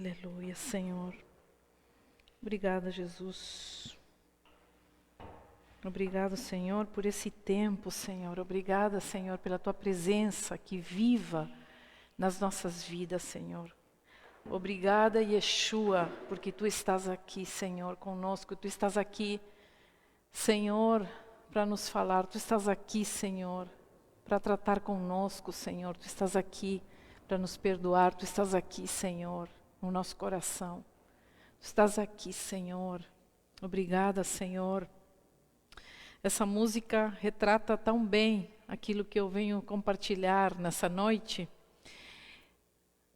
Aleluia, Senhor. Obrigada, Jesus. Obrigado, Senhor, por esse tempo, Senhor. Obrigada, Senhor, pela Tua presença que viva nas nossas vidas, Senhor. Obrigada, Yeshua, porque Tu estás aqui, Senhor, conosco. Tu estás aqui, Senhor, para nos falar. Tu estás aqui, Senhor, para tratar conosco, Senhor. Tu estás aqui para nos perdoar. Tu estás aqui, Senhor, no nosso coração. Tu estás aqui, Senhor. Obrigada, Senhor. Essa música retrata tão bem aquilo que eu venho compartilhar nessa noite.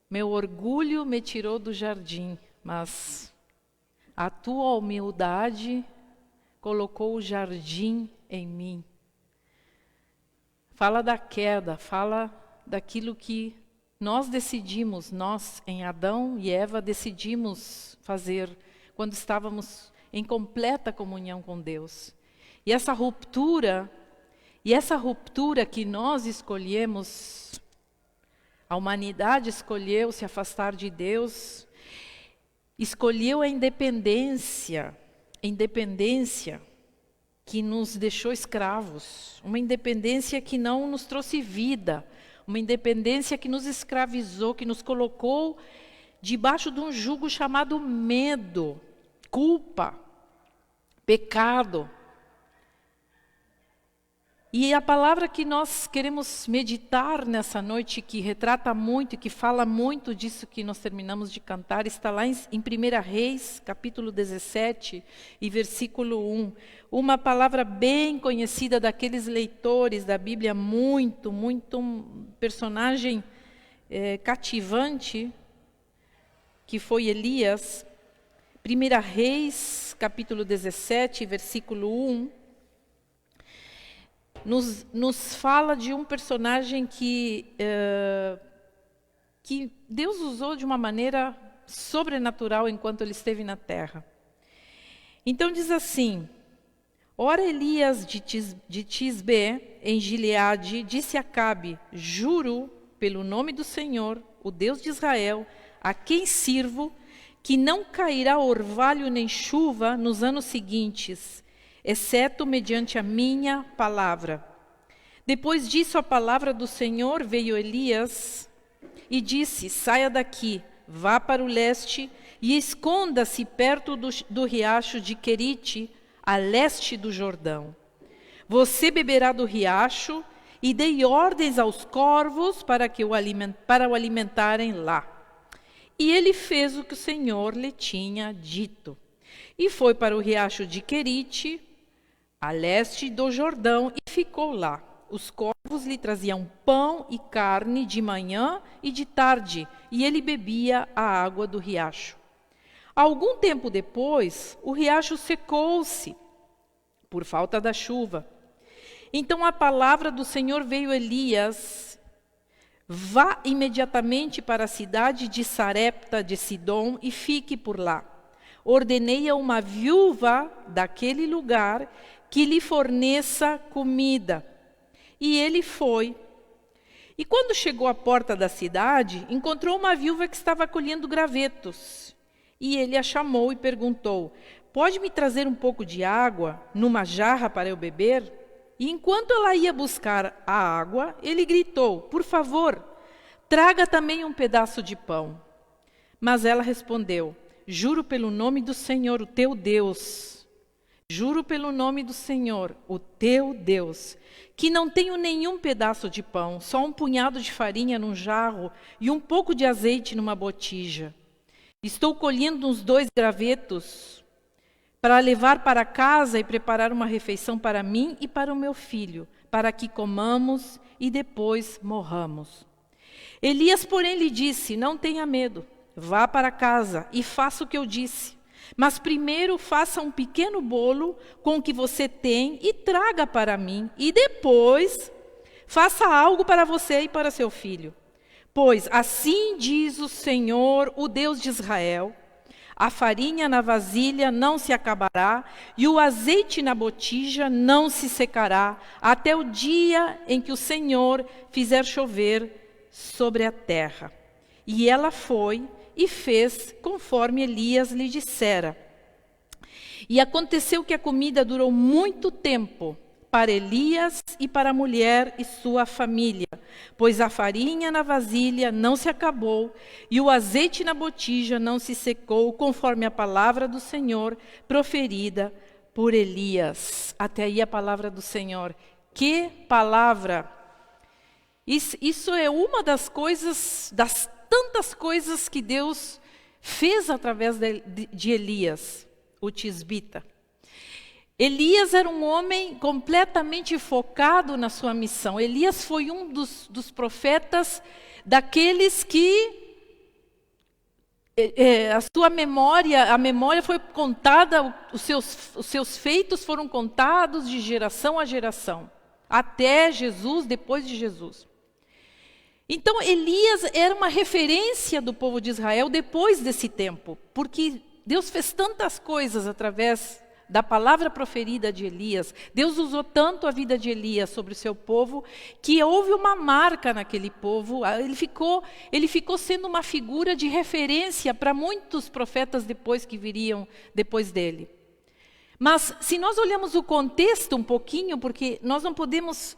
Meu orgulho me tirou do jardim, mas a tua humildade colocou o jardim em mim. Fala da queda, fala daquilo que nós decidimos, nós em Adão e Eva decidimos fazer quando estávamos em completa comunhão com Deus. E essa ruptura que nós escolhemos, a humanidade escolheu se afastar de Deus, escolheu a independência que nos deixou escravos, uma independência que não nos trouxe vida, uma independência que nos escravizou, que nos colocou debaixo de um jugo chamado medo, culpa, pecado. E a palavra que nós queremos meditar nessa noite, que retrata muito, que fala muito disso que nós terminamos de cantar, está lá em 1 Reis, capítulo 17 e versículo 1. Uma palavra bem conhecida daqueles leitores da Bíblia, muito um personagem cativante, que foi Elias. 1 Reis, capítulo 17, versículo 1. Nos fala de um personagem que Deus usou de uma maneira sobrenatural enquanto ele esteve na terra. Então diz assim: ora Elias de Tisbe, em Gileade, disse a Acabe: juro pelo nome do Senhor, o Deus de Israel, a quem sirvo, que não cairá orvalho nem chuva nos anos seguintes, exceto mediante a minha palavra. Depois disso, a palavra do Senhor veio a Elias e disse: saia daqui, vá para o leste e esconda-se perto do riacho de Querite, a leste do Jordão. Você beberá do riacho, e dei ordens aos corvos para o alimentarem lá. E ele fez o que o Senhor lhe tinha dito. E foi para o riacho de Querite, a leste do Jordão, e ficou lá. Os corvos lhe traziam pão e carne de manhã e de tarde, e ele bebia a água do riacho. Algum tempo depois, o riacho secou-se por falta da chuva. Então a palavra do Senhor veio a Elias: vá imediatamente para a cidade de Sarepta de Sidom e fique por lá. Ordenei a uma viúva daquele lugar que lhe forneça comida. E ele foi. E quando chegou à porta da cidade, encontrou uma viúva que estava colhendo gravetos. E ele a chamou e perguntou: pode me trazer um pouco de água numa jarra para eu beber? E enquanto ela ia buscar a água, ele gritou: por favor, traga também um pedaço de pão. Mas ela respondeu: juro pelo nome do Senhor, o teu Deus. Juro pelo nome do Senhor, o teu Deus, que não tenho nenhum pedaço de pão, só um punhado de farinha num jarro e um pouco de azeite numa botija. Estou colhendo uns 2 gravetos para levar para casa e preparar uma refeição para mim e para o meu filho, para que comamos e depois morramos. Elias, porém, lhe disse: não tenha medo, vá para casa e faça o que eu disse. Mas primeiro faça um pequeno bolo com o que você tem e traga para mim. E depois faça algo para você e para seu filho. Pois assim diz o Senhor, o Deus de Israel: a farinha na vasilha não se acabará e o azeite na botija não se secará, até o dia em que o Senhor fizer chover sobre a terra. E ela foi e fez conforme Elias lhe dissera. E aconteceu que a comida durou muito tempo para Elias e para a mulher e sua família, pois a farinha na vasilha não se acabou e o azeite na botija não se secou, conforme a palavra do Senhor proferida por Elias. Até aí a palavra do Senhor. Que palavra! Isso é uma das coisas, das tantas coisas que Deus fez através de Elias, o tisbita. Elias era um homem completamente focado na sua missão. Elias foi um dos profetas, daqueles que a memória foi contada, os seus feitos foram contados de geração a geração, até Jesus, depois de Jesus. Então, Elias era uma referência do povo de Israel depois desse tempo, porque Deus fez tantas coisas através da palavra proferida de Elias. Deus usou tanto a vida de Elias sobre o seu povo, que houve uma marca naquele povo. Ele ficou sendo uma figura de referência para muitos profetas depois que viriam depois dele. Mas, se nós olhamos o contexto um pouquinho, porque nós não podemos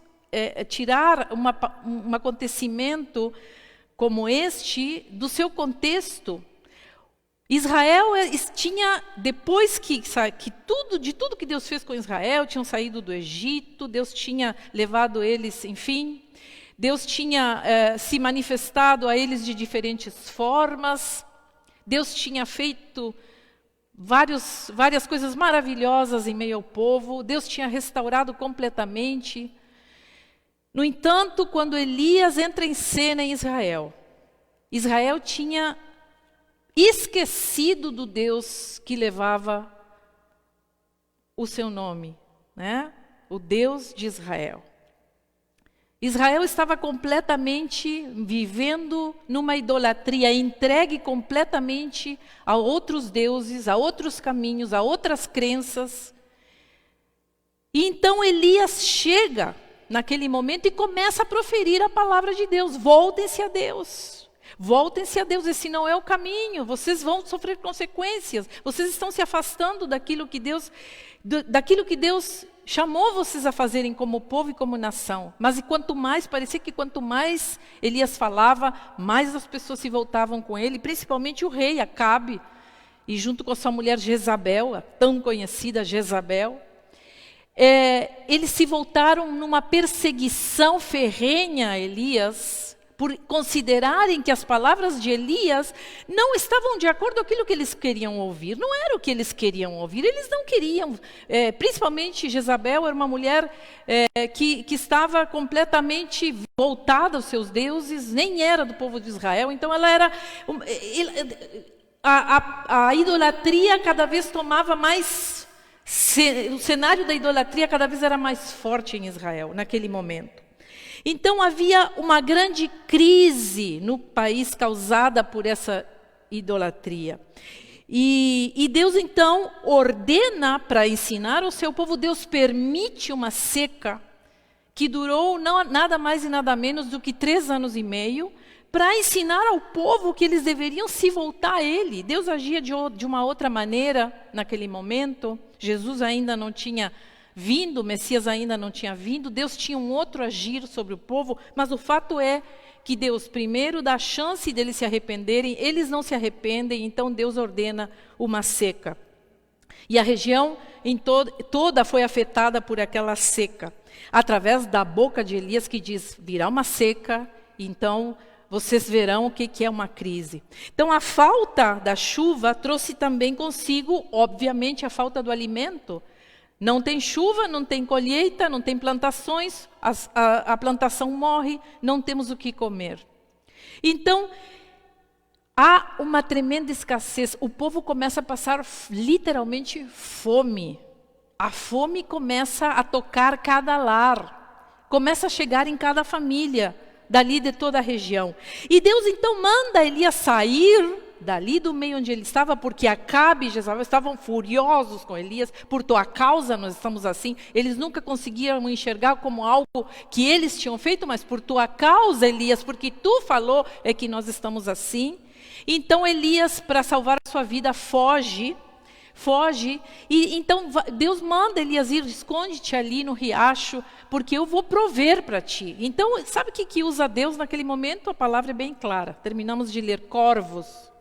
tirar um acontecimento como este do seu contexto. Israel tinha, depois de tudo que Deus fez com Israel, tinham saído do Egito, Deus tinha levado eles, enfim, Deus tinha se manifestado a eles de diferentes formas, Deus tinha feito várias coisas maravilhosas em meio ao povo, Deus tinha restaurado completamente. No entanto, quando Elias entra em cena em Israel, Israel tinha esquecido do Deus que levava o seu nome, né? O Deus de Israel. Israel estava completamente vivendo numa idolatria, entregue completamente a outros deuses, a outros caminhos, a outras crenças. E então Elias chega naquele momento e começa a proferir a palavra de Deus. Voltem-se a Deus. Voltem-se a Deus, esse não é o caminho, vocês vão sofrer consequências, vocês estão se afastando daquilo que Deus chamou vocês a fazerem como povo e como nação. Mas parecia que quanto mais Elias falava, mais as pessoas se voltavam com ele, principalmente o rei Acabe, e junto com a sua mulher Jezabel, a tão conhecida Jezabel. Eles se voltaram numa perseguição ferrenha a Elias, por considerarem que as palavras de Elias não estavam de acordo com aquilo que eles queriam ouvir. Não era o que eles queriam ouvir, eles não queriam. Principalmente Jezabel era uma mulher que estava completamente voltada aos seus deuses, nem era do povo de Israel, então ela era... A idolatria cada vez tomava mais... O cenário da idolatria cada vez era mais forte em Israel, naquele momento. Então havia uma grande crise no país causada por essa idolatria. E Deus então ordena para ensinar ao seu povo, Deus permite uma seca que durou nada mais e nada menos do que 3 anos e meio, para ensinar ao povo que eles deveriam se voltar a Ele. Deus agia de uma outra maneira naquele momento. Jesus ainda não tinha vindo, o Messias ainda não tinha vindo, Deus tinha um outro agir sobre o povo, mas o fato é que Deus primeiro dá a chance deles se arrependerem, eles não se arrependem, então Deus ordena uma seca. E a região toda foi afetada por aquela seca, através da boca de Elias que diz, virá uma seca, então vocês verão o que é uma crise. Então a falta da chuva trouxe também consigo, obviamente, a falta do alimento. Não tem chuva, não tem colheita, não tem plantações, a plantação morre, não temos o que comer. Então, há uma tremenda escassez, o povo começa a passar literalmente fome. A fome começa a tocar cada lar, começa a chegar em cada família, dali de toda a região. E Deus então manda Elias sair dali do meio onde ele estava, porque Acabe e Jezabel estavam furiosos com Elias, por tua causa nós estamos assim. Eles nunca conseguiram enxergar como algo que eles tinham feito, mas por tua causa, Elias, porque tu falou é que nós estamos assim. Então Elias, para salvar a sua vida, foge, e então Deus manda Elias ir, esconde-te ali no riacho, porque eu vou prover para ti. Então, sabe o que usa Deus naquele momento? A palavra é bem clara. Terminamos de ler, corvos.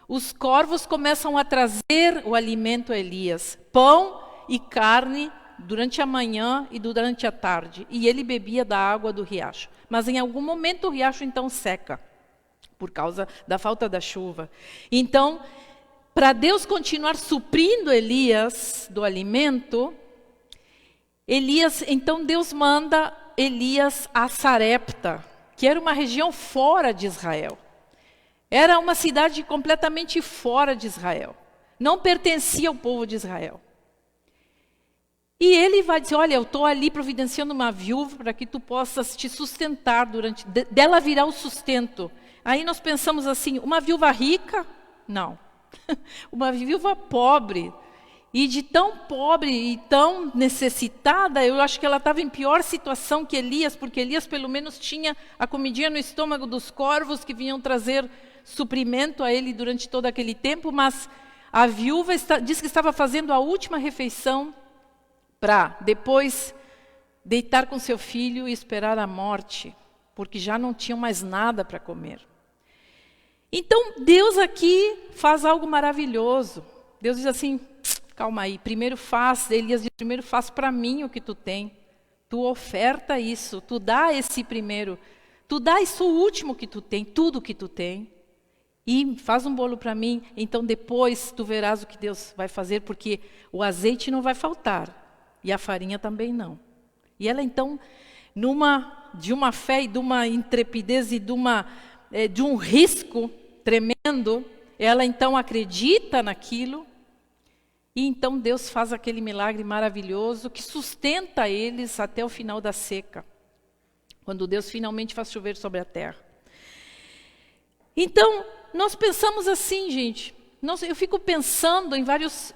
Os corvos começam a trazer o alimento a Elias, pão e carne durante a manhã e durante a tarde. E ele bebia da água do riacho. Mas em algum momento o riacho então seca, por causa da falta da chuva. Então, para Deus continuar suprindo Elias do alimento, então Deus manda Elias a Sarepta, que era uma região fora de Israel. Era uma cidade completamente fora de Israel. Não pertencia ao povo de Israel. E ele vai dizer, olha, eu estou ali providenciando uma viúva para que tu possas te sustentar dela virá o sustento. Aí nós pensamos assim, uma viúva rica? Não. Uma viúva pobre, e de tão pobre e tão necessitada, eu acho que ela estava em pior situação que Elias, porque Elias pelo menos tinha a comidinha no estômago dos corvos que vinham trazer suprimento a ele durante todo aquele tempo, mas a viúva diz que estava fazendo a última refeição para depois deitar com seu filho e esperar a morte, porque já não tinham mais nada para comer. Então, Deus aqui faz algo maravilhoso. Deus diz assim, calma aí, Elias diz, primeiro faz para mim o que tu tem. Tu oferta isso, tu dá esse primeiro, tu dá isso último que tu tem, tudo que tu tem. E faz um bolo para mim, então depois tu verás o que Deus vai fazer, porque o azeite não vai faltar, e a farinha também não. E ela então, de uma fé e de uma intrepidez e de um risco tremendo, ela então acredita naquilo, e então Deus faz aquele milagre maravilhoso que sustenta eles até o final da seca, quando Deus finalmente faz chover sobre a terra. Então, nós pensamos assim, gente, eu fico pensando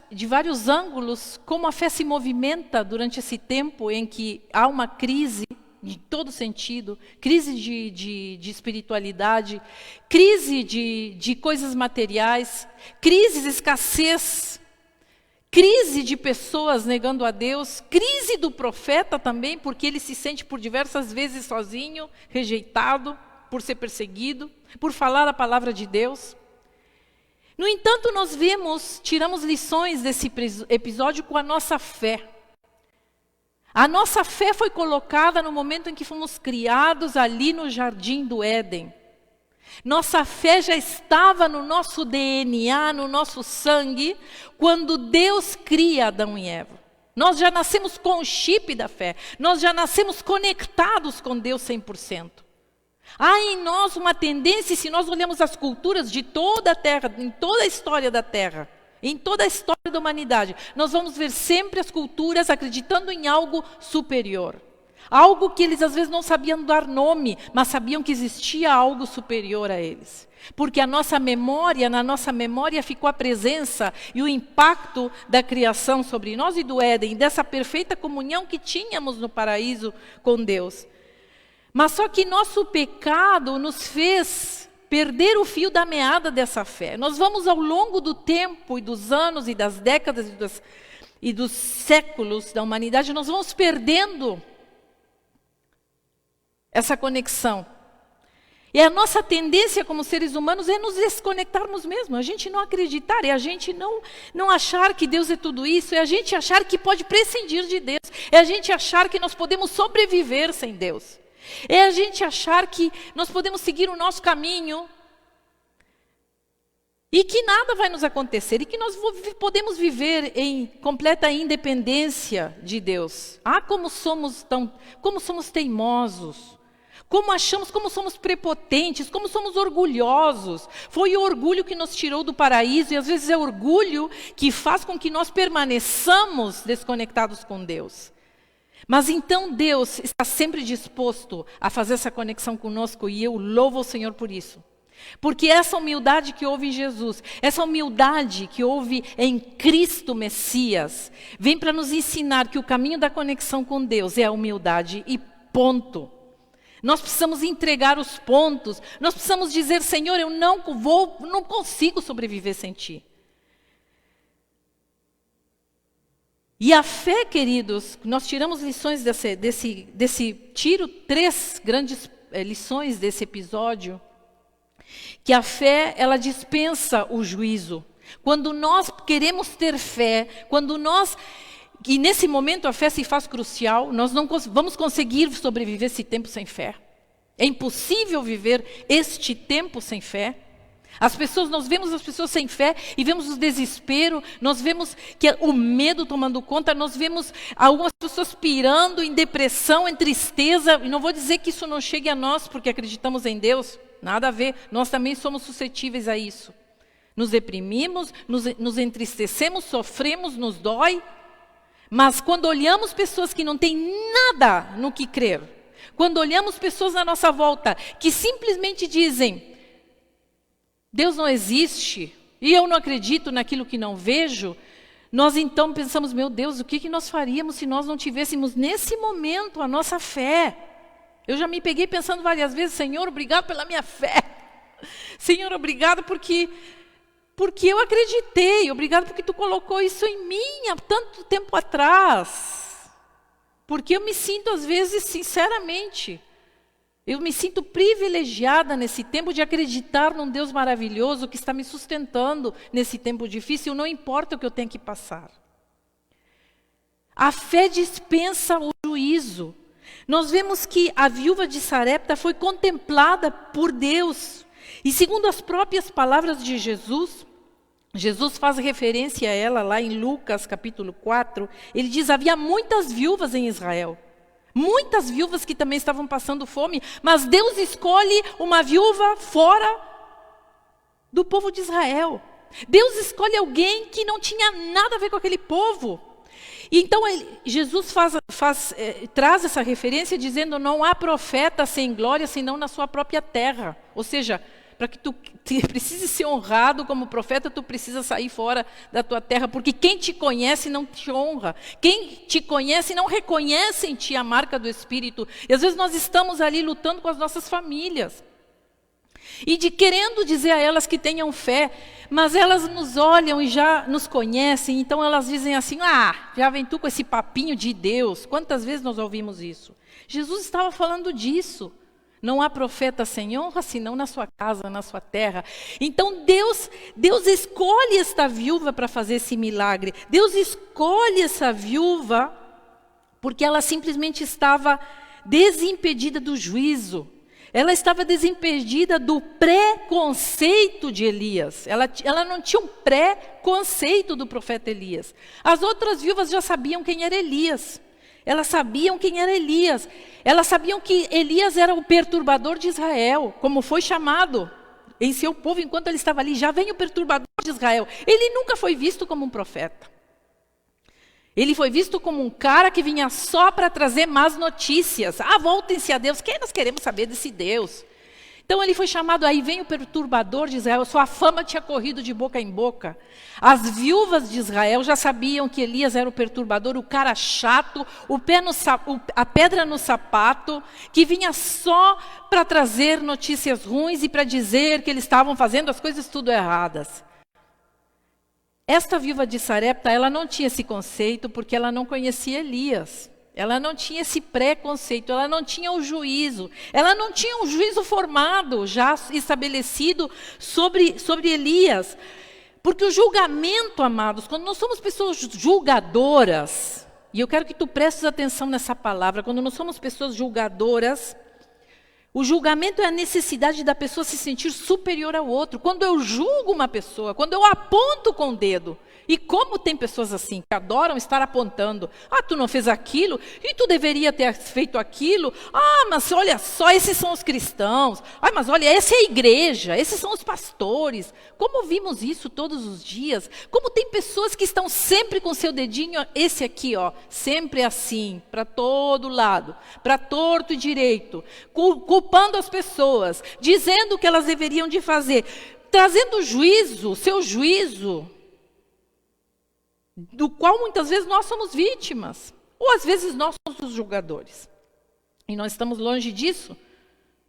de vários ângulos como a fé se movimenta durante esse tempo em que há uma crise de todo sentido, crise de espiritualidade, crise de coisas materiais, crise de escassez, crise de pessoas negando a Deus, crise do profeta também, porque ele se sente por diversas vezes sozinho, rejeitado, por ser perseguido, por falar a palavra de Deus. No entanto, nós tiramos lições desse episódio com a nossa fé. A nossa fé foi colocada no momento em que fomos criados ali no jardim do Éden. Nossa fé já estava no nosso DNA, no nosso sangue, quando Deus cria Adão e Eva. Nós já nascemos com o chip da fé, nós já nascemos conectados com Deus 100%. Há em nós uma tendência, se nós olhamos as culturas de toda a Terra, em toda a história da Terra, em toda a história da humanidade, nós vamos ver sempre as culturas acreditando em algo superior. Algo que eles às vezes não sabiam dar nome, mas sabiam que existia algo superior a eles. Porque na nossa memória ficou a presença e o impacto da criação sobre nós e do Éden, dessa perfeita comunhão que tínhamos no paraíso com Deus. Mas só que nosso pecado nos fez perder o fio da meada dessa fé. Nós vamos ao longo do tempo e dos anos e das décadas e dos séculos da humanidade, nós vamos perdendo essa conexão. E a nossa tendência como seres humanos é nos desconectarmos mesmo, a gente não acreditar, é a gente não achar que Deus é tudo isso, é a gente achar que pode prescindir de Deus, é a gente achar que nós podemos sobreviver sem Deus. É a gente achar que nós podemos seguir o nosso caminho e que nada vai nos acontecer e que nós podemos viver em completa independência de Deus. Como somos teimosos, como somos prepotentes, como somos orgulhosos. Foi o orgulho que nos tirou do paraíso e às vezes é o orgulho que faz com que nós permaneçamos desconectados com Deus. Mas então Deus está sempre disposto a fazer essa conexão conosco e eu louvo o Senhor por isso. Porque essa humildade que houve em Jesus, essa humildade que houve em Cristo Messias, vem para nos ensinar que o caminho da conexão com Deus é a humildade e ponto. Nós precisamos entregar os pontos. Nós precisamos dizer, Senhor, eu não consigo sobreviver sem Ti. E a fé, queridos, nós tiramos lições tiro 3 grandes lições desse episódio, que a fé, ela dispensa o juízo. Quando nós queremos ter fé, e nesse momento a fé se faz crucial, nós não vamos conseguir sobreviver esse tempo sem fé. É impossível viver este tempo sem fé. Nós vemos as pessoas sem fé e vemos o desespero, nós vemos que o medo tomando conta, nós vemos algumas pessoas pirando em depressão, em tristeza, e não vou dizer que isso não chegue a nós porque acreditamos em Deus, nada a ver, nós também somos suscetíveis a isso. Nos deprimimos, nos entristecemos, sofremos, nos dói, mas quando olhamos pessoas que não têm nada no que crer, quando olhamos pessoas na nossa volta que simplesmente dizem, Deus não existe, e eu não acredito naquilo que não vejo, nós então pensamos, meu Deus, o que nós faríamos se nós não tivéssemos nesse momento a nossa fé? Eu já me peguei pensando várias vezes, Senhor, obrigado pela minha fé. Senhor, obrigado porque eu acreditei, obrigado porque Tu colocou isso em mim há tanto tempo atrás. Porque eu me sinto às vezes, sinceramente, eu me sinto privilegiada nesse tempo de acreditar num Deus maravilhoso que está me sustentando nesse tempo difícil, não importa o que eu tenha que passar. A fé dispensa o juízo. Nós vemos que a viúva de Sarepta foi contemplada por Deus. E segundo as próprias palavras de Jesus faz referência a ela lá em Lucas capítulo 4, ele diz, havia muitas viúvas em Israel. Muitas viúvas que também estavam passando fome, mas Deus escolhe uma viúva fora do povo de Israel. Deus escolhe alguém que não tinha nada a ver com aquele povo. E então Jesus traz essa referência dizendo, não há profeta sem glória, senão na sua própria terra. Ou seja, para que tu precise ser honrado como profeta, tu precisa sair fora da tua terra, porque quem te conhece não te honra. Quem te conhece não reconhece em ti a marca do Espírito. E às vezes nós estamos ali lutando com as nossas famílias. E querendo dizer a elas que tenham fé, mas elas nos olham e já nos conhecem, então elas dizem assim, já vem tu com esse papinho de Deus. Quantas vezes nós ouvimos isso? Jesus estava falando disso. Não há profeta sem honra, senão na sua casa, na sua terra. Então Deus escolhe esta viúva para fazer esse milagre. Deus escolhe essa viúva porque ela simplesmente estava desimpedida do juízo. Ela estava desimpedida do preconceito de Elias. Ela não tinha um preconceito do profeta Elias. As outras viúvas já sabiam quem era Elias. Elas sabiam quem era Elias. Elas sabiam que Elias era o perturbador de Israel, como foi chamado em seu povo enquanto ele estava ali. Já vem o perturbador de Israel. Ele nunca foi visto como um profeta. Ele foi visto como um cara que vinha só para trazer más notícias. Voltem-se a Deus. Quem nós queremos saber desse Deus? Então ele foi chamado, aí vem o perturbador de Israel, sua fama tinha corrido de boca em boca. As viúvas de Israel já sabiam que Elias era o perturbador, o cara chato, a pedra no sapato, que vinha só para trazer notícias ruins e para dizer que eles estavam fazendo as coisas tudo erradas. Esta viúva de Sarepta, ela não tinha esse conceito porque ela não conhecia Elias. Ela não tinha esse preconceito, ela não tinha o juízo. Ela não tinha um juízo formado, já estabelecido sobre Elias. Porque o julgamento, amados, quando nós somos pessoas julgadoras, e eu quero que tu prestes atenção nessa palavra, quando nós somos pessoas julgadoras, o julgamento é a necessidade da pessoa se sentir superior ao outro. Quando eu julgo uma pessoa, quando eu aponto com o dedo, e como tem pessoas assim, que adoram estar apontando. Tu não fez aquilo, e tu deveria ter feito aquilo. Mas olha só, esses são os cristãos. Mas olha, essa é a igreja, esses são os pastores. Como vimos isso todos os dias? Como tem pessoas que estão sempre com seu dedinho, esse aqui, sempre assim, para todo lado, para torto e direito, culpando as pessoas, dizendo o que elas deveriam de fazer, trazendo juízo, seu juízo, do qual muitas vezes nós somos vítimas, ou às vezes nós somos os julgadores. E nós estamos longe disso,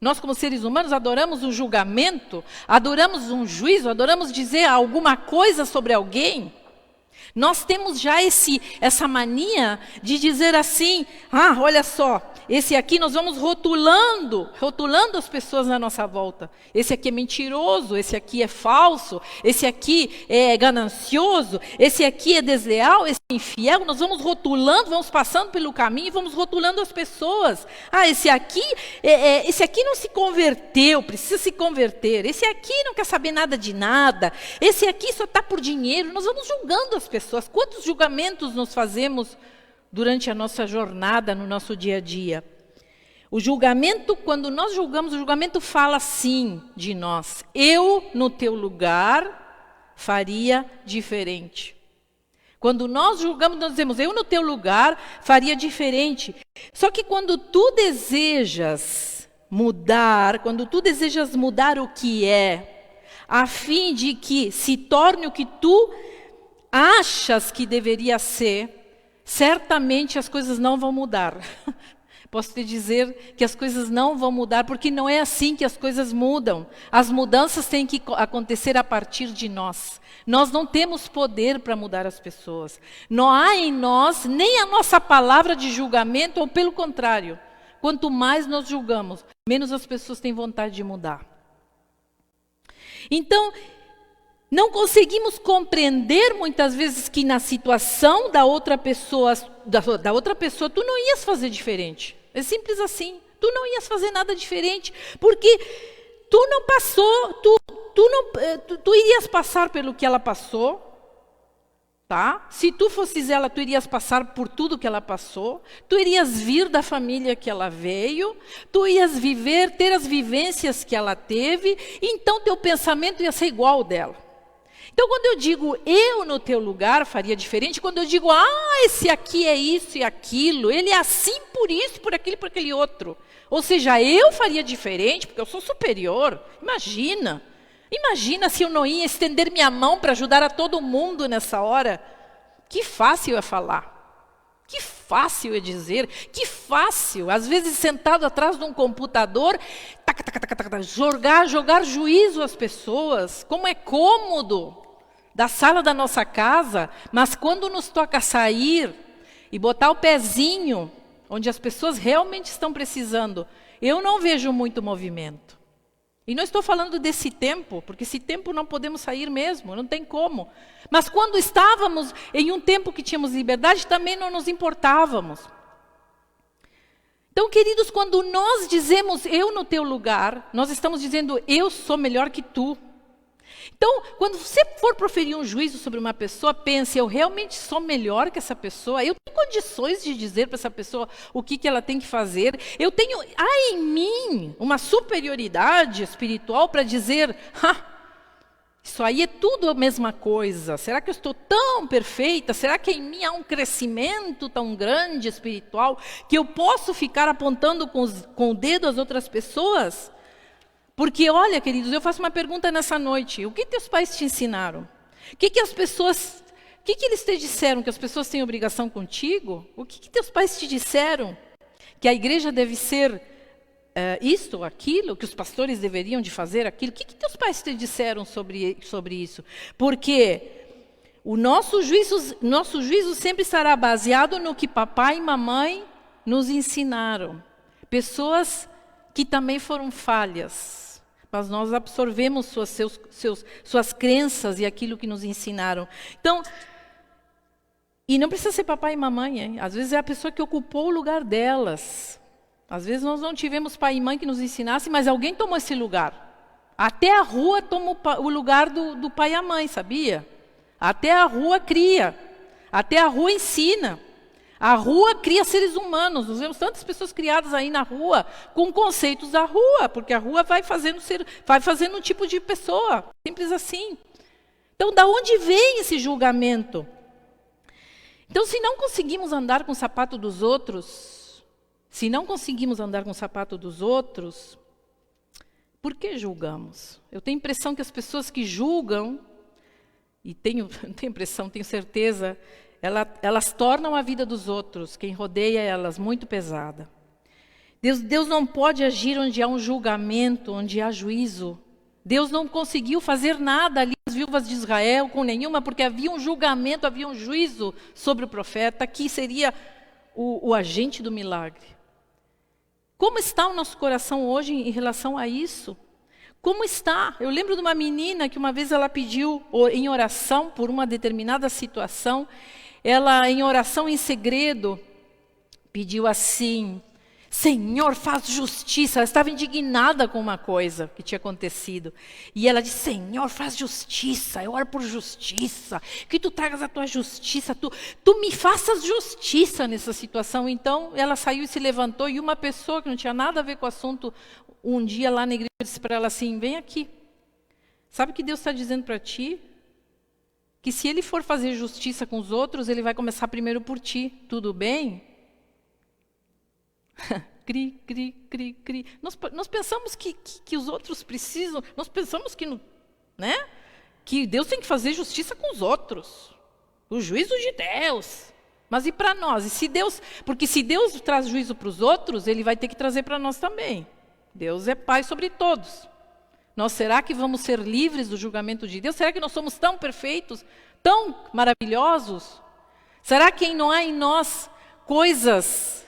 Nós, como seres humanos, adoramos um julgamento, adoramos um juízo, adoramos dizer alguma coisa sobre alguém. Nós temos já essa mania de dizer assim, olha só, esse aqui nós vamos rotulando as pessoas na nossa volta. Esse aqui é mentiroso, esse aqui é falso, esse aqui é ganancioso, esse aqui é desleal, esse é infiel. Nós vamos rotulando, vamos passando pelo caminho e vamos rotulando as pessoas. Esse aqui não se converteu, precisa se converter. Esse aqui não quer saber nada de nada. Esse aqui só está por dinheiro. Nós vamos julgando as pessoas. Quantos julgamentos nós fazemos durante a nossa jornada, no nosso dia a dia? O julgamento, quando nós julgamos, o julgamento fala assim de nós: eu, no teu lugar, faria diferente. Quando nós julgamos, nós dizemos: eu, no teu lugar, faria diferente. Só que quando tu desejas mudar o que é, a fim de que se torne o que tu achas que deveria ser, certamente as coisas não vão mudar. Posso te dizer que as coisas não vão mudar, porque não é assim que as coisas mudam. As mudanças têm que acontecer a partir de nós. Nós não temos poder para mudar as pessoas. Não há em nós nem a nossa palavra de julgamento, ou pelo contrário. Quanto mais nós julgamos, menos as pessoas têm vontade de mudar. Então, não conseguimos compreender muitas vezes que na situação da outra pessoa, tu não ias fazer diferente. É simples assim. Tu não ias fazer nada diferente, porque tu não passou, tu irias passar pelo que ela passou, tá? Se tu fosses ela, tu irias passar por tudo que ela passou, tu irias vir da família que ela veio, tu ias ter as vivências que ela teve, então teu pensamento ia ser igual ao dela. Então, quando eu digo, eu no teu lugar faria diferente, quando eu digo, esse aqui é isso e aquilo, ele é assim por isso, por aquilo e por aquele outro. Ou seja, eu faria diferente, porque eu sou superior. Imagina se eu não ia estender minha mão para ajudar a todo mundo nessa hora. Que fácil é falar. Que fácil é dizer. Que fácil, às vezes sentado atrás de um computador, jogar juízo às pessoas. Como é cômodo da sala da nossa casa, mas quando nos toca sair e botar o pezinho onde as pessoas realmente estão precisando, eu não vejo muito movimento. E não estou falando desse tempo, porque esse tempo não podemos sair mesmo, não tem como. Mas quando estávamos em um tempo que tínhamos liberdade, também não nos importávamos. Então, queridos, quando nós dizemos eu no teu lugar, nós estamos dizendo eu sou melhor que tu. Então, quando você for proferir um juízo sobre uma pessoa, pense, eu realmente sou melhor que essa pessoa? Eu tenho condições de dizer para essa pessoa o que ela tem que fazer? Há em mim uma superioridade espiritual para dizer, isso aí é tudo a mesma coisa. Será que eu estou tão perfeita? Será que em mim há um crescimento tão grande espiritual que eu posso ficar apontando com o dedo às outras pessoas? Porque, olha, queridos, eu faço uma pergunta nessa noite. O que teus pais te ensinaram? O que eles te disseram? Que as pessoas têm obrigação contigo? O que teus pais te disseram? Que a igreja deve ser isto, aquilo? Que os pastores deveriam de fazer aquilo? O que teus pais te disseram sobre isso? Porque o nosso juízo sempre estará baseado no que papai e mamãe nos ensinaram. Pessoas que também foram falhas. Mas nós absorvemos suas crenças e aquilo que nos ensinaram. Então, e não precisa ser papai e mamãe, hein? Às vezes é a pessoa que ocupou o lugar delas. Às vezes nós não tivemos pai e mãe que nos ensinassem, mas alguém tomou esse lugar. Até a rua toma o lugar do pai e a mãe, sabia? Até a rua cria. Até a rua ensina. A rua cria seres humanos. Nós vemos tantas pessoas criadas aí na rua com conceitos da rua, porque a rua vai fazendo um tipo de pessoa, simples assim. Então, da onde vem esse julgamento? Então, se não conseguimos andar com o sapato dos outros, por que julgamos? Eu tenho a impressão que as pessoas que julgam, e tenho certeza, elas tornam a vida dos outros, quem rodeia elas, muito pesada. Deus não pode agir onde há um julgamento, onde há juízo. Deus não conseguiu fazer nada ali, as viúvas de Israel, com nenhuma, porque havia um julgamento, havia um juízo sobre o profeta, que seria o agente do milagre. Como está o nosso coração hoje em relação a isso? Como está? Eu lembro de uma menina que uma vez ela pediu em oração por uma determinada situação, ela em oração em segredo pediu assim: Senhor, faz justiça. Ela estava indignada com uma coisa que tinha acontecido. E ela disse: Senhor, faz justiça. Eu oro por justiça. Que tu tragas a tua justiça. Tu me faças justiça nessa situação. Então, ela saiu e se levantou. E uma pessoa que não tinha nada a ver com o assunto, um dia lá na igreja, disse para ela assim: vem aqui. Sabe o que Deus está dizendo para ti? Que se Ele for fazer justiça com os outros, Ele vai começar primeiro por ti. Tudo bem? Cri, cri, cri, cri. Nós pensamos que os outros precisam, nós pensamos que Deus tem que fazer justiça com os outros. O juízo de Deus. Mas e para nós? Porque se Deus traz juízo para os outros, Ele vai ter que trazer para nós também. Deus é Pai sobre todos. Será que vamos ser livres do julgamento de Deus? Será que nós somos tão perfeitos, tão maravilhosos? Será que não há em nós coisas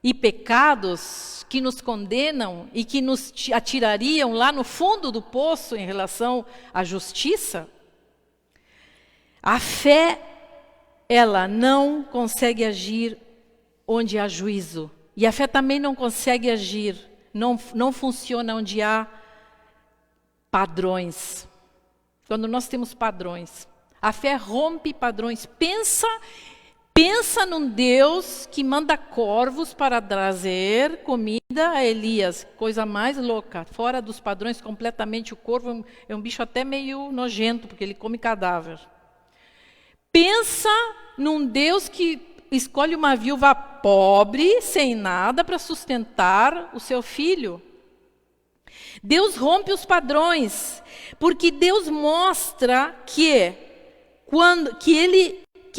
e pecados que nos condenam e que nos atirariam lá no fundo do poço em relação à justiça? A fé, ela não consegue agir onde há juízo. E a fé também não consegue agir, não funciona onde há padrões. Quando nós temos padrões. A fé rompe padrões. Pensa num Deus que manda corvos para trazer comida a Elias. Coisa mais louca. Fora dos padrões completamente. O corvo é um bicho até meio nojento, porque ele come cadáver. Pensa num Deus que escolhe uma viúva pobre, sem nada, para sustentar o seu filho. Deus rompe os padrões, porque Deus mostra que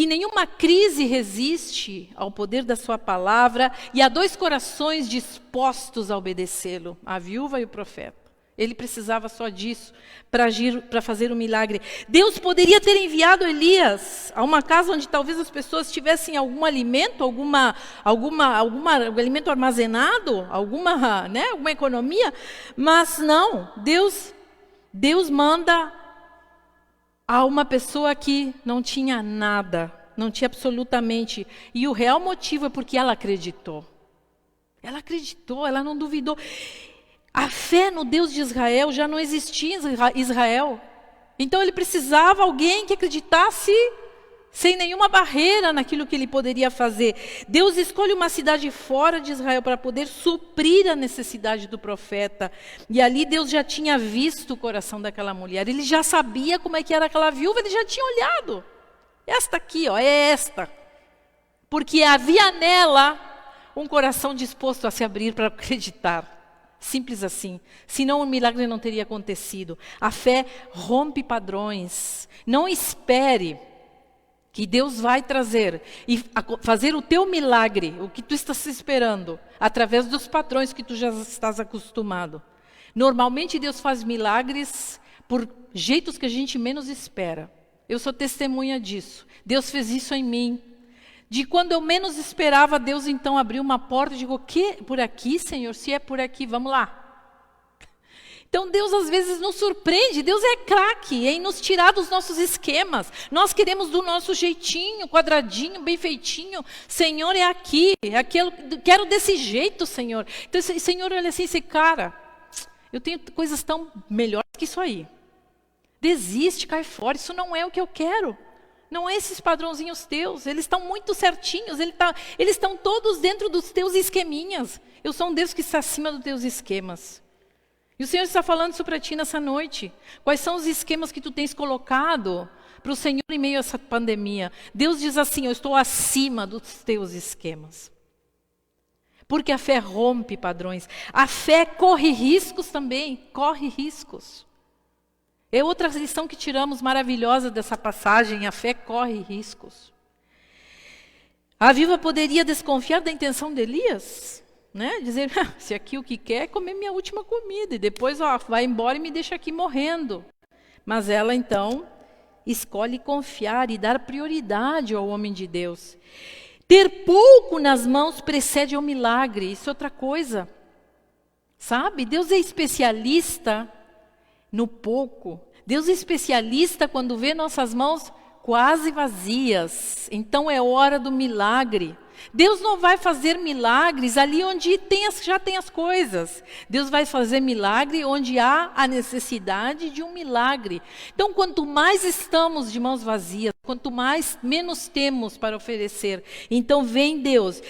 nenhuma crise resiste ao poder da sua palavra, e há dois corações dispostos a obedecê-lo, a viúva e o profeta. Ele precisava só disso para agir, para fazer um milagre. Deus poderia ter enviado Elias a uma casa onde talvez as pessoas tivessem algum alimento, algum alimento armazenado, alguma economia, mas não. Deus manda a uma pessoa que não tinha nada, não tinha absolutamente. E o real motivo é porque ela acreditou. Ela acreditou, ela não duvidou. A fé no Deus de Israel já não existia em Israel. Então ele precisava de alguém que acreditasse sem nenhuma barreira naquilo que ele poderia fazer. Deus escolhe uma cidade fora de Israel para poder suprir a necessidade do profeta. E ali Deus já tinha visto o coração daquela mulher. Ele já sabia como é que era aquela viúva, ele já tinha olhado. Esta aqui, é esta. Porque havia nela um coração disposto a se abrir para acreditar. Simples assim. Senão o milagre não teria acontecido. A fé rompe padrões. Não espere que Deus vai trazer e fazer o teu milagre, o que tu estás esperando, através dos padrões que tu já estás acostumado. Normalmente Deus faz milagres por jeitos que a gente menos espera. Eu sou testemunha disso. Deus fez isso em mim. De quando eu menos esperava, Deus então abriu uma porta e digo: que por aqui, Senhor? Se é por aqui, vamos lá. Então Deus às vezes nos surpreende. Deus é craque em nos tirar dos nossos esquemas. Nós queremos do nosso jeitinho, quadradinho, bem feitinho. Senhor, é aqui, quero desse jeito, Senhor. Então, Senhor, olha assim, esse cara, eu tenho coisas tão melhores que isso aí. Desiste, cai fora, isso não é o que eu quero. Não é esses padrãozinhos teus, eles estão muito certinhos, eles estão todos dentro dos teus esqueminhas. Eu sou um Deus que está acima dos teus esquemas. E o Senhor está falando isso para ti nessa noite. Quais são os esquemas que tu tens colocado para o Senhor em meio a essa pandemia? Deus diz assim: eu estou acima dos teus esquemas. Porque a fé rompe padrões. A fé corre riscos também, corre riscos. É outra lição que tiramos maravilhosa dessa passagem: a fé corre riscos. A viúva poderia desconfiar da intenção de Elias? né? Dizer, se aqui o que quer é comer minha última comida, e depois vai embora e me deixa aqui morrendo. Mas ela então escolhe confiar e dar prioridade ao homem de Deus. Ter pouco nas mãos precede ao milagre, isso é outra coisa. Sabe, Deus é especialista no pouco. Deus é especialista quando vê nossas mãos quase vazias. Então é hora do milagre. Deus não vai fazer milagres ali onde já tem as coisas. Deus vai fazer milagre onde há a necessidade de um milagre. Então, quanto mais estamos de mãos vazias, quanto menos temos para oferecer. Então vem Deus.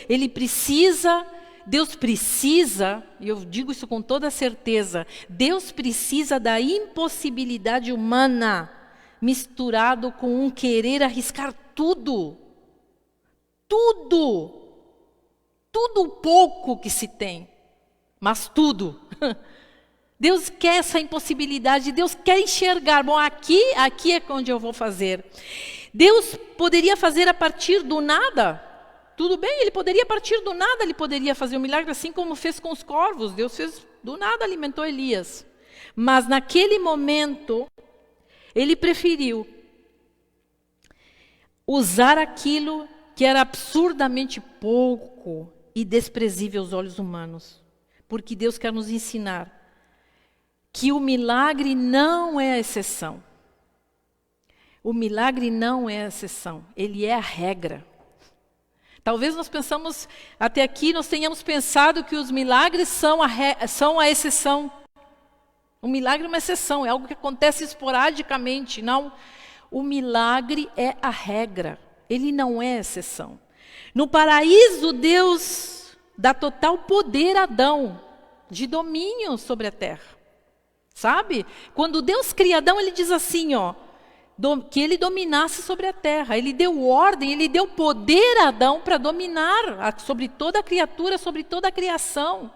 Deus precisa, e eu digo isso com toda certeza, Deus precisa da impossibilidade humana misturado com um querer arriscar tudo. Tudo pouco que se tem, mas tudo. Deus quer essa impossibilidade, Deus quer enxergar, bom, aqui é onde eu vou fazer. Deus poderia fazer a partir do nada, tudo bem, Ele poderia a partir do nada, Ele poderia fazer um milagre assim como fez com os corvos, Deus fez do nada, alimentou Elias. Mas naquele momento, Ele preferiu usar aquilo que era absurdamente pouco e desprezível aos olhos humanos. Porque Deus quer nos ensinar que o milagre não é a exceção. O milagre não é a exceção, ele é a regra. Talvez nós pensamos, até aqui nós tenhamos pensado que os milagres são a exceção. O milagre é uma exceção, é algo que acontece esporadicamente. Não, o milagre é a regra. Ele não é exceção. No paraíso, Deus dá total poder a Adão, de domínio sobre a terra. Sabe? Quando Deus cria Adão, Ele diz assim, que ele dominasse sobre a terra. Ele deu ordem, Ele deu poder a Adão para dominar sobre toda a criatura, sobre toda a criação.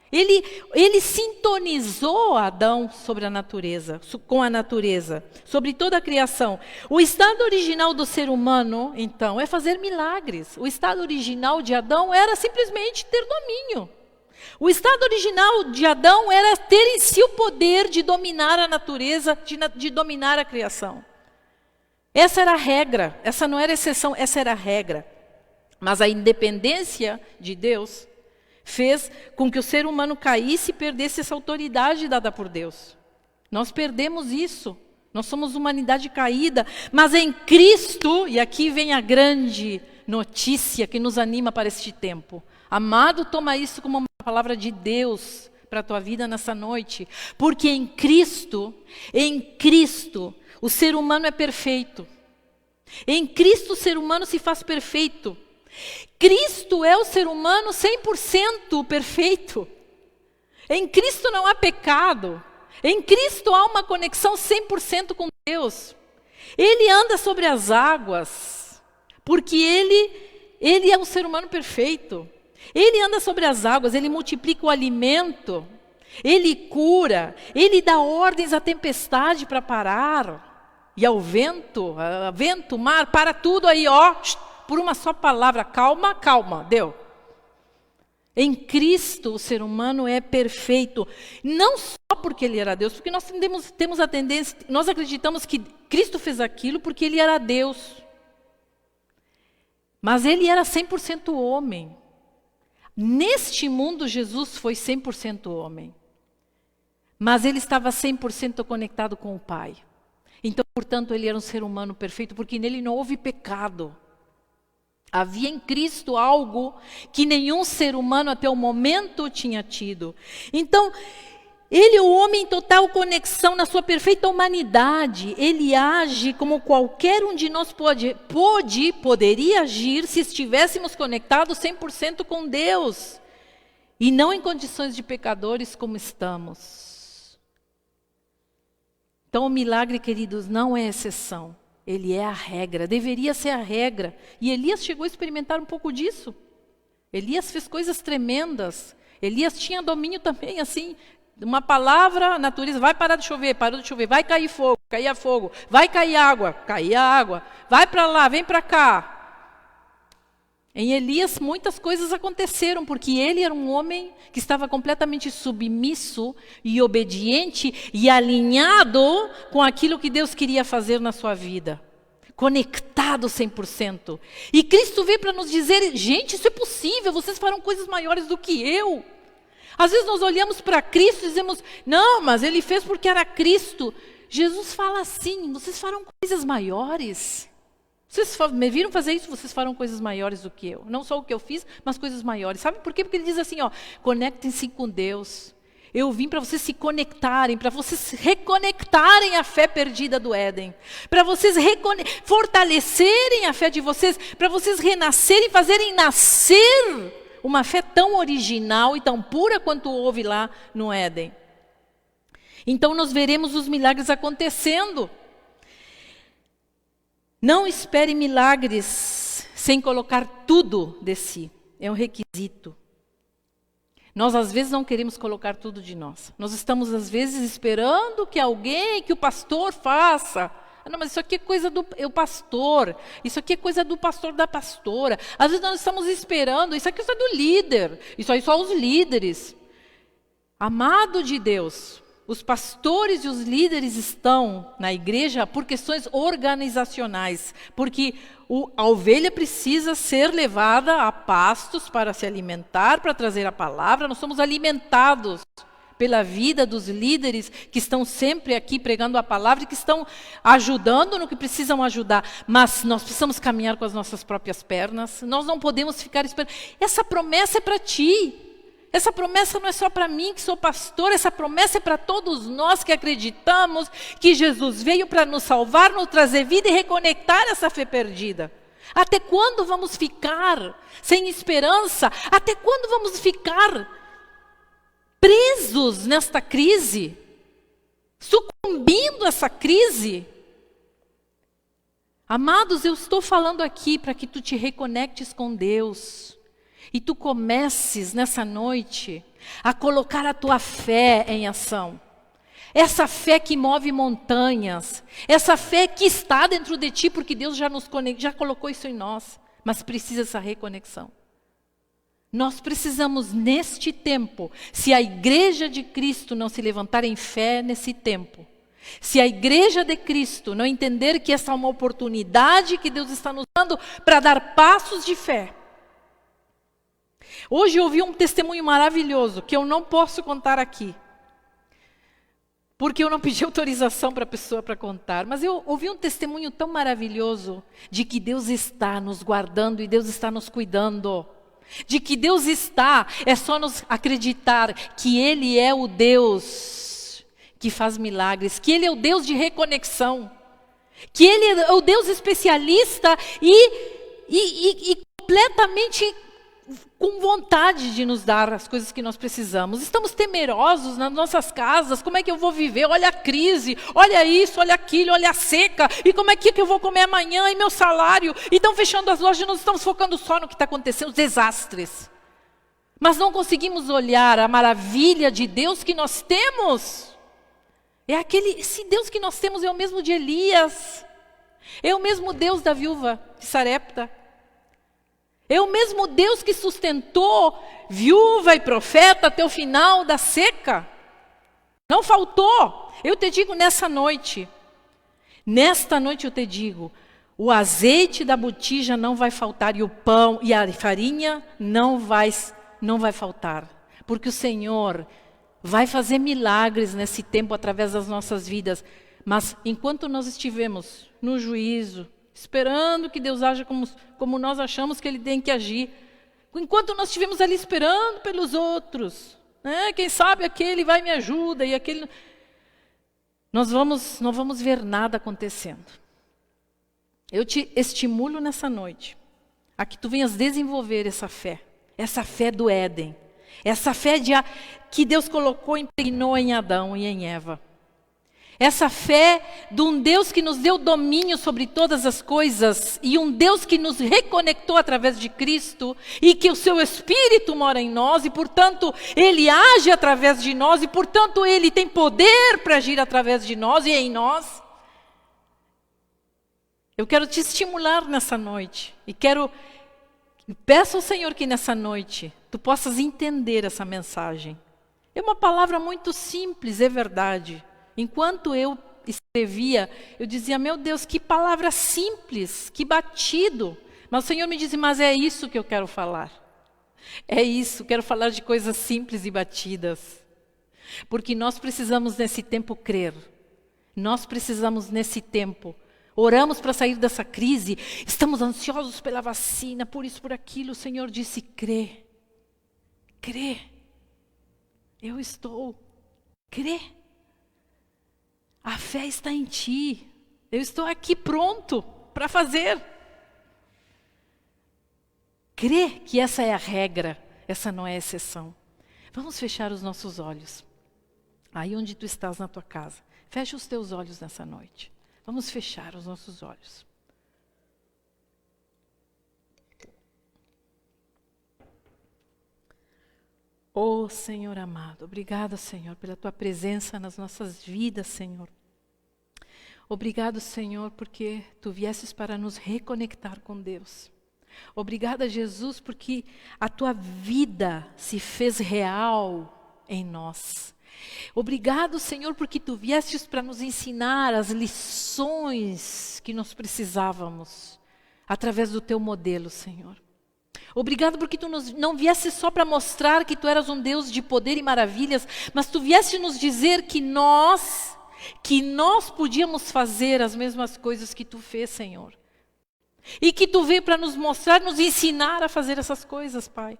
Ele sintonizou Adão sobre a natureza, com a natureza, sobre toda a criação. O estado original do ser humano, então, é fazer milagres. O estado original de Adão era simplesmente ter domínio. O estado original de Adão era ter em si o poder de dominar a natureza, de dominar a criação. Essa era a regra, essa não era exceção, essa era a regra. Mas a independência de Deus fez com que o ser humano caísse e perdesse essa autoridade dada por Deus. Nós perdemos isso. Nós somos humanidade caída. Mas em Cristo, e aqui vem a grande notícia que nos anima para este tempo. Amado, toma isso como uma palavra de Deus para a tua vida nessa noite. Porque em Cristo, o ser humano é perfeito. Em Cristo o ser humano se faz perfeito. Cristo é o ser humano 100% perfeito. Em Cristo não há pecado. Em Cristo há uma conexão 100% com Deus. Ele anda sobre as águas, porque ele é um ser humano perfeito. Ele anda sobre as águas, ele multiplica o alimento, ele cura, ele dá ordens à tempestade para parar. E ao vento, mar, para tudo aí, por uma só palavra, calma, calma, deu. Em Cristo o ser humano é perfeito, não só porque ele era Deus, porque nós temos a tendência, nós acreditamos que Cristo fez aquilo porque ele era Deus. Mas ele era 100% homem. Neste mundo Jesus foi 100% homem. Mas ele estava 100% conectado com o Pai. Então, portanto, ele era um ser humano perfeito, porque nele não houve pecado. Havia em Cristo algo que nenhum ser humano até o momento tinha tido. Então, ele é o homem em total conexão na sua perfeita humanidade. Ele age como qualquer um de nós poderia agir se estivéssemos conectados 100% com Deus. E não em condições de pecadores como estamos. Então o milagre, queridos, não é exceção. Ele é a regra, deveria ser a regra. E Elias chegou a experimentar um pouco disso. Elias fez coisas tremendas. Elias tinha domínio também, assim, uma palavra, a natureza, vai parar de chover, parou de chover, vai cair fogo, caía fogo, vai cair água, caía água, vai para lá, vem para cá. Em Elias muitas coisas aconteceram, porque ele era um homem que estava completamente submisso e obediente e alinhado com aquilo que Deus queria fazer na sua vida. Conectado 100%. E Cristo veio para nos dizer, gente, isso é possível, vocês farão coisas maiores do que eu. Às vezes nós olhamos para Cristo e dizemos, não, mas ele fez porque era Cristo. Jesus fala assim, vocês farão coisas maiores. Vocês me viram fazer isso, vocês farão coisas maiores do que eu. Não só o que eu fiz, mas coisas maiores. Sabe por quê? Porque ele diz assim, conectem-se com Deus. Eu vim para vocês se conectarem, para vocês reconectarem a fé perdida do Éden. Para vocês fortalecerem a fé de vocês, para vocês renascerem e fazerem nascer uma fé tão original e tão pura quanto houve lá no Éden. Então nós veremos os milagres acontecendo. Não espere milagres sem colocar tudo de si. É um requisito. Nós às vezes não queremos colocar tudo de nós. Nós estamos às vezes esperando que alguém, que o pastor faça. Não, mas isso aqui é coisa do pastor. Isso aqui é coisa do pastor, da pastora. Às vezes nós estamos esperando, isso aqui é coisa do líder. Isso aí só os líderes. Amado de Deus, os pastores e os líderes estão na igreja por questões organizacionais, porque a ovelha precisa ser levada a pastos para se alimentar, para trazer a palavra. Nós somos alimentados pela vida dos líderes que estão sempre aqui pregando a palavra e que estão ajudando no que precisam ajudar. Mas nós precisamos caminhar com as nossas próprias pernas. Nós não podemos ficar esperando. Essa promessa é para ti. Essa promessa não é só para mim que sou pastor, essa promessa é para todos nós que acreditamos que Jesus veio para nos salvar, nos trazer vida e reconectar essa fé perdida. Até quando vamos ficar sem esperança? Até quando vamos ficar presos nesta crise? Sucumbindo a essa crise? Amados, eu estou falando aqui para que tu te reconectes com Deus. E tu comeces nessa noite a colocar a tua fé em ação. Essa fé que move montanhas. Essa fé que está dentro de ti, porque Deus já colocou isso em nós. Mas precisa essa reconexão. Nós precisamos neste tempo, se a igreja de Cristo não se levantar em fé nesse tempo, se a igreja de Cristo não entender que essa é uma oportunidade que Deus está nos dando para dar passos de fé. Hoje eu ouvi um testemunho maravilhoso, que eu não posso contar aqui, porque eu não pedi autorização para a pessoa para contar, mas eu ouvi um testemunho tão maravilhoso, de que Deus está nos guardando e Deus está nos cuidando, de que Deus é só nos acreditar que Ele é o Deus que faz milagres, que Ele é o Deus de reconexão, que Ele é o Deus especialista e completamente com vontade de nos dar as coisas que nós precisamos. Estamos temerosos nas nossas casas. Como é que eu vou viver? Olha a crise, olha isso, olha aquilo, olha a seca. E como é que eu vou comer amanhã? E meu salário? E estão fechando as lojas, nós estamos focando só no que está acontecendo, os desastres. Mas não conseguimos olhar a maravilha de Deus que nós temos. Esse Deus que nós temos é o mesmo de Elias. É o mesmo Deus da viúva de Sarepta. É o mesmo Deus que sustentou viúva e profeta até o final da seca. Não faltou. Eu te digo nesta noite eu te digo, o azeite da botija não vai faltar e o pão e a farinha não vai faltar. Porque o Senhor vai fazer milagres nesse tempo através das nossas vidas. Mas enquanto nós estivemos no juízo, esperando que Deus haja como nós achamos que Ele tem que agir. Enquanto nós estivemos ali esperando pelos outros, né? Quem sabe aquele vai me ajuda e aquele... Nós não vamos ver nada acontecendo. Eu te estimulo nessa noite a que tu venhas desenvolver essa fé do Éden, essa fé que Deus impregnou em Adão e em Eva. Essa fé de um Deus que nos deu domínio sobre todas as coisas e um Deus que nos reconectou através de Cristo e que o seu Espírito mora em nós e, portanto, Ele age através de nós e, portanto, Ele tem poder para agir através de nós e em nós. Eu quero te estimular nessa noite e quero Peço ao Senhor que nessa noite tu possas entender essa mensagem. É uma palavra muito simples, é verdade. Enquanto eu escrevia, eu dizia, meu Deus, que palavra simples, que batido. Mas o Senhor me disse, mas é isso que eu quero falar. É isso, quero falar de coisas simples e batidas. Porque nós precisamos nesse tempo crer. Nós precisamos nesse tempo. Oramos para sair dessa crise. Estamos ansiosos pela vacina, por isso, por aquilo. O Senhor disse, crê. Crê. Eu estou. Crê. A fé está em ti. Eu estou aqui pronto para fazer. Crê que essa é a regra, essa não é a exceção. Vamos fechar os nossos olhos. Aí onde tu estás na tua casa. Fecha os teus olhos nessa noite. Vamos fechar os nossos olhos. Oh, Senhor amado, obrigado, Senhor, pela tua presença nas nossas vidas, Senhor. Obrigado, Senhor, porque tu viesses para nos reconectar com Deus. Obrigada, Jesus, porque a tua vida se fez real em nós. Obrigado, Senhor, porque tu viestes para nos ensinar as lições que nós precisávamos através do teu modelo, Senhor. Obrigado porque tu não viesse só para mostrar que tu eras um Deus de poder e maravilhas, mas tu viesse nos dizer que nós podíamos fazer as mesmas coisas que tu fez, Senhor. E que tu veio para nos mostrar, nos ensinar a fazer essas coisas, Pai.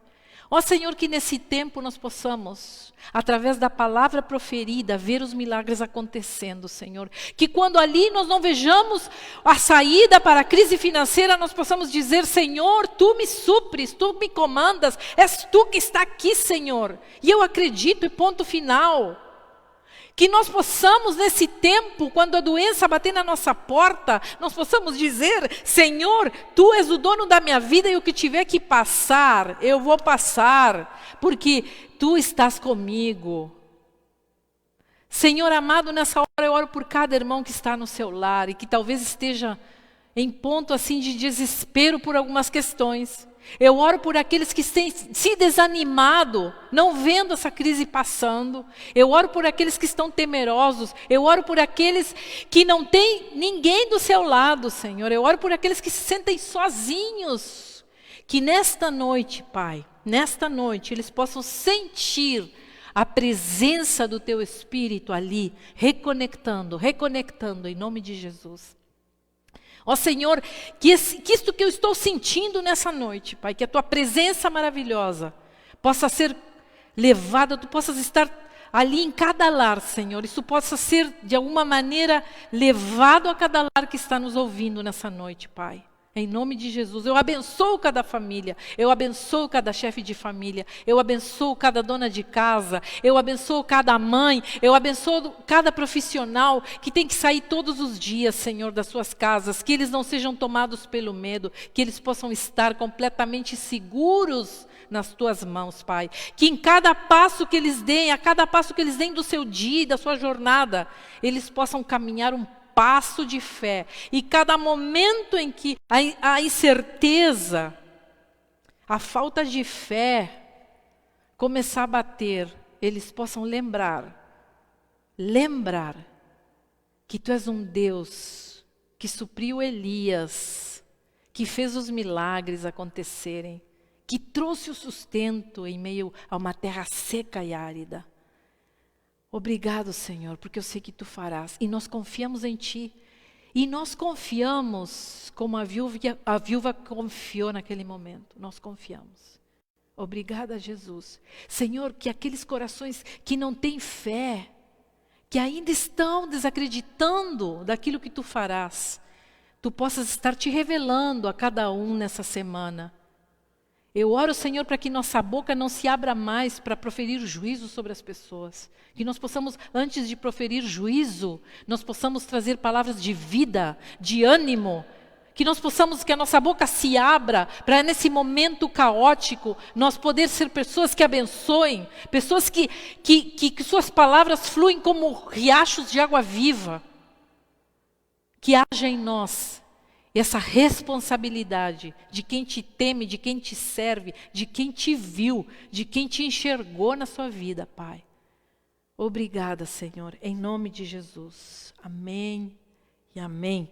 Ó Senhor, que nesse tempo nós possamos, através da palavra proferida, ver os milagres acontecendo, Senhor. Que quando ali nós não vejamos a saída para a crise financeira, nós possamos dizer, Senhor, tu me supres, tu me comandas, és tu que está aqui, Senhor. E eu acredito, e ponto final. Que nós possamos nesse tempo, quando a doença bater na nossa porta, nós possamos dizer, Senhor, tu és o dono da minha vida e o que tiver que passar, eu vou passar, porque tu estás comigo. Senhor amado, nessa hora eu oro por cada irmão que está no seu lar e que talvez esteja em ponto assim de desespero por algumas questões. Eu oro por aqueles que têm se desanimado, não vendo essa crise passando. Eu oro por aqueles que estão temerosos. Eu oro por aqueles que não têm ninguém do seu lado, Senhor. Eu oro por aqueles que se sentem sozinhos. Que nesta noite, Pai, nesta noite, eles possam sentir a presença do Teu Espírito ali, reconectando, em nome de Jesus. Ó Senhor, que isto que eu estou sentindo nessa noite, Pai, que a Tua presença maravilhosa possa ser levada, Tu possas estar ali em cada lar, Senhor. Isso possa ser, de alguma maneira, levado a cada lar que está nos ouvindo nessa noite, Pai. Em nome de Jesus, eu abençoo cada família, eu abençoo cada chefe de família, eu abençoo cada dona de casa, eu abençoo cada mãe, eu abençoo cada profissional que tem que sair todos os dias, Senhor, das suas casas, que eles não sejam tomados pelo medo, que eles possam estar completamente seguros nas Tuas mãos, Pai. Que em cada passo que eles deem, a cada passo que eles deem do seu dia e da sua jornada, eles possam caminhar um passo de fé. E cada momento em que a incerteza, a falta de fé começar a bater, eles possam lembrar que Tu és um Deus que supriu Elias, que fez os milagres acontecerem, que trouxe o sustento em meio a uma terra seca e árida. Obrigado, Senhor, porque eu sei que Tu farás. E nós confiamos em Ti. E nós confiamos como a viúva confiou naquele momento. Nós confiamos. Obrigada, Jesus. Senhor, que aqueles corações que não têm fé, que ainda estão desacreditando daquilo que Tu farás, Tu possas estar Te revelando a cada um nessa semana. Eu oro, Senhor, para que nossa boca não se abra mais para proferir juízo sobre as pessoas. Que nós possamos, antes de proferir juízo, nós possamos trazer palavras de vida, de ânimo. Que nós possamos, que a nossa boca se abra para nesse momento caótico, nós poder ser pessoas que abençoem, pessoas que suas palavras fluem como riachos de água viva. Que haja em nós E essa responsabilidade de quem te teme, de quem te serve, de quem te viu, de quem te enxergou na sua vida, Pai. Obrigada, Senhor, em nome de Jesus. Amém e amém.